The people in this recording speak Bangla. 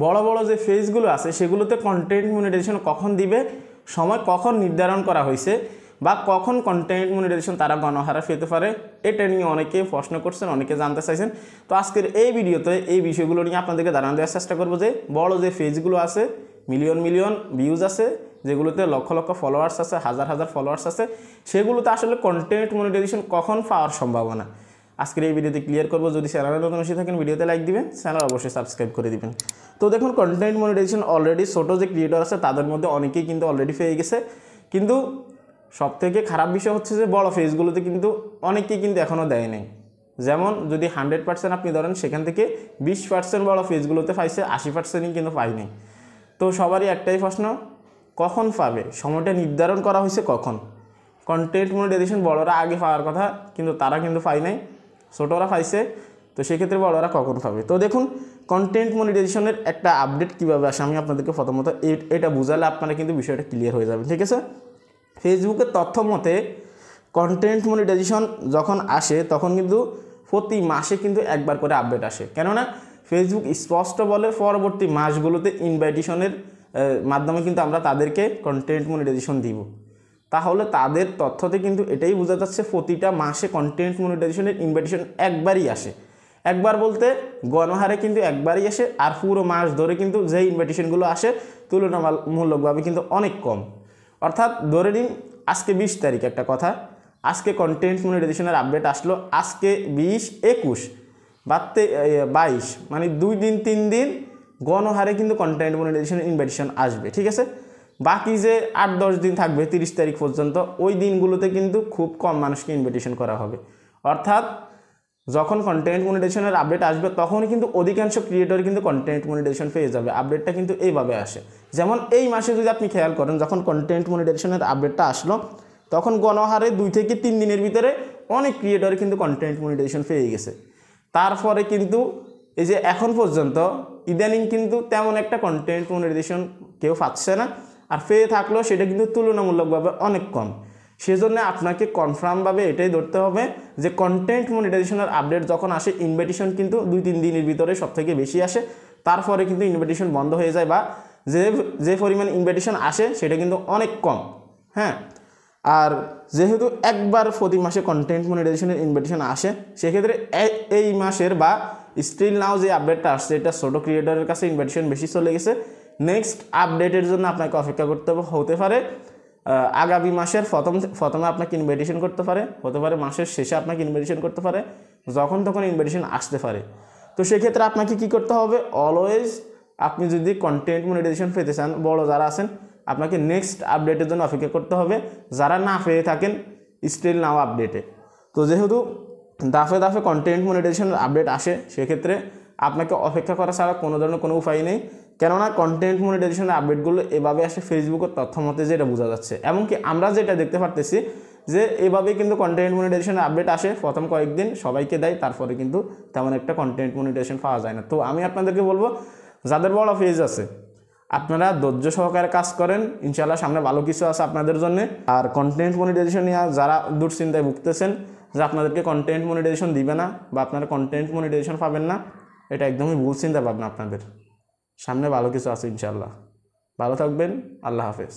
বড় বড় যে পেজগুলো আছে সেগুলোতে কন্টেন্ট মনিটাইজেশন কখন দিবে, সময় কখন নির্ধারণ করা হয়েছে, বা কখন কন্টেন্ট মনিটাইজেশন তারা গণহারে পেতে পারে, এটা নিয়ে অনেকে প্রশ্ন করছেন, অনেকে জানতে চাইছেন। তো আজকের এই ভিডিওতে এই বিষয়গুলো নিয়ে আপনাদেরকে ধারণা দেওয়ার চেষ্টা করবো যে বড় যে পেজগুলো আছে, মিলিয়ন মিলিয়ন ভিউজ আছে, যেগুলোতে লক্ষ লক্ষ ফলোয়ার্স আছে, হাজার হাজার ফলোয়ার্স আছে, সেগুলোতে আসলে কন্টেন্ট মনিটাইজেশন কখন পাওয়ার সম্ভাবনা আজকের এই ভিডিওতে ক্লিয়ার করবো। যদি চ্যানেলে নতুন এসে থাকেন ভিডিওতে লাইক দিবেন, চ্যানেল অবশ্যই সাবস্ক্রাইব করে দিবেন। তো দেখুন, কন্টেন্ট মনিটাইজেশন অলরেডি ছোটো যে ক্রিয়েটর আছে তাদের মধ্যে অনেকেই কিন্তু অলরেডি পেয়ে গেছে, কিন্তু সবথেকে খারাপ বিষয় হচ্ছে যে বড় পেজগুলোতে কিন্তু অনেকেই কিন্তু এখনও দেয় নাই। যেমন যদি 100% আপনি ধরেন, সেখান থেকে 20% বড় পেজগুলোতে পাইছে, 80%ই কিন্তু পাই নাই। তো সবারই একটাই প্রশ্ন, কখন পাবে? সময়টা নির্ধারণ করা হয়েছে কখন? কন্টেন্ট মনিটাইজেশন বড়রা আগে পাওয়ার কথা, কিন্তু তারা কিন্তু পাই নাই, ছোটরা পাইছে। তো সেক্ষেত্রে বড়রা কখন পাবে? তো দেখুন, কন্টেন্ট মনিটাইজেশনের একটা আপডেট কীভাবে আসে আমি আপনাদেরকে প্রথমত এটা বুঝালে আপনারা কিন্তু বিষয়টা ক্লিয়ার হয়ে যাবে, ঠিক আছে? ফেসবুকের তথ্য মতে কন্টেন্ট মনিটাইজেশন যখন আসে তখন কিন্তু প্রতি মাসে কিন্তু একবার করে আপডেট আসে। কেননা ফেসবুক স্পষ্ট বলে পরবর্তী মাসগুলোতে ইনভাইটেশনের মাধ্যমে কিন্তু আমরা তাদেরকে কন্টেন্ট মনিটাইজেশন দিব। তাহলে তাদের তথ্যতে কিন্তু এটাই বোঝা যাচ্ছে প্রতিটা মাসে কন্টেন্ট মনিটাইজেশনের ইনভাইটেশন একবারই আসে। একবার বলতে গণহারে কিন্তু একবারই আসে, আর পুরো মাস ধরে কিন্তু যে ইনভাইটেশনগুলো আসে তুলনামূলকভাবে কিন্তু অনেক কম। অর্থাৎ ধরে নিন আজকে 20 তারিখ, একটা কথা, আজকে কন্টেন্ট মনিটাইজেশনের আপডেট আসলো, আজকে 20, 21 বাদতে 22, মানে 2 দিন 3 দিন গণহারে কিন্তু কন্টেন্ট মনিটাইজেশনের ইনভাইটেশন আসবে, ঠিক আছে? বাকি যে 8-10 দিন থাকবে 30 তারিখ পর্যন্ত, ওই দিনগুলোতে কিন্তু খুব কম মানুষকে ইনভাইটেশন করা হবে। অর্থাৎ যখন কন্টেন্ট মনিটাইজেশনের আপডেট আসবে তখনই কিন্তু অধিকাংশ ক্রিয়েটর কিন্তু কন্টেন্ট মনিটাইজেশন পেয়ে যাবে। আপডেটটা কিন্তু এইভাবে আসে। যেমন এই মাসে যদি আপনি খেয়াল করেন, যখন কন্টেন্ট মনিটাইজেশনের আপডেটটা আসলো তখন গণহারে 2 থেকে 3 দিনের ভিতরে অনেক ক্রিয়েটর কিন্তু কন্টেন্ট মনিটাইজেশন পেয়ে গেছে। তারপরে কিন্তু এই যে এখন পর্যন্ত ইদানিং কিন্তু তেমন একটা কন্টেন্ট মনিটাইজেশন কেউ পাচ্ছে না, আর পেয়ে থাকলেও সেটা কিন্তু তুলনামূলকভাবে অনেক কম। সেজন্য আপনাকে কনফার্মভাবে এটাই ধরতে হবে যে কন্টেন্ট মনিটাইজেশনের আপডেট যখন আসে ইনভাইটেশন কিন্তু 2-3 দিনের ভিতরে সবথেকে বেশি আসে, তারপরে কিন্তু ইনভাইটেশন বন্ধ হয়ে যায়, বা যে পরিমাণ ইনভাইটেশন আসে সেটা কিন্তু অনেক কম। হ্যাঁ, আর যেহেতু একবার প্রতি মাসে কন্টেন্ট মনিটাইজেশনের ইনভাইটেশন আসে, সেক্ষেত্রে এই মাসের বা স্টিল নাও যে আপডেটটা আসছে এটা ছোটো ক্রিয়েটরের কাছে ইনভাইটেশন বেশি চলে গেছে। নেক্সট আপডেটের জন্য আপনাকে অপেক্ষা করতে হতে পারে আগামী মাসের প্রথমে আপনাকে ইনভাইটেশন হতে পারে মাসের শেষে আপনাকে ইনভাইটেশন করতে পারে, যখন তখন ইনভাইটেশন আসতে পারে। তো সেক্ষেত্রে আপনাকে কি করতে হবে? অলওয়েজ আপনি যদি কন্টেন্ট মনিটাইজেশন পেতে চান, বড় যারা আছেন, আপনাকে নেক্সট আপডেটের জন্য অপেক্ষা করতে হবে। যারা না পেয়ে থাকেন স্টিল নাও আপডেটে, তো যেহেতু দাফে দাফে কন্টেন্ট মনিটাইজেশনের আপডেট আসে, সেক্ষেত্রে আপনাকে অপেক্ষা করা ছাড়া কোনো ধরনের কোনো উপায় নেই। কেননা কন্টেন্ট মনিটাইজেশনের আপডেটগুলো এভাবে আসে ফেসবুকের তথ্য মতে, যেটা বোঝা যাচ্ছে। এমনকি আমরা যেটা দেখতে পারতেছি যে এভাবেই কিন্তু কন্টেন্ট মনিটাইজেশনের আপডেট আসে, প্রথম কয়েকদিন সবাইকে দেয়, তারপরে কিন্তু তেমন একটা কন্টেন্ট মনিটাইজেশন পাওয়া যায় না। তো আমি আপনাদেরকে বলবো, যাদের বড় পেজ আছে আপনারা ধৈর্য সহকারে কাজ করেন, ইনশাআল্লাহ সামনে ভালো কিছু আছে আপনাদের জন্য। আর কন্টেন্ট মনিটাইজেশন নিয়ে যারা দুশ্চিন্তায় ভুগতেছেন যে আপনাদেরকে কন্টেন্ট মনিটাইজেশন দিবে না বা আপনারা কন্টেন্ট মনিটাইজেশন পাবেন না, এটা একদমই ভুল চিন্তা ভাবনা আপনাদের। সামনে ভালো কিছু আছে ইনশাআল্লাহ। ভালো থাকবেন, আল্লাহ হাফেজ।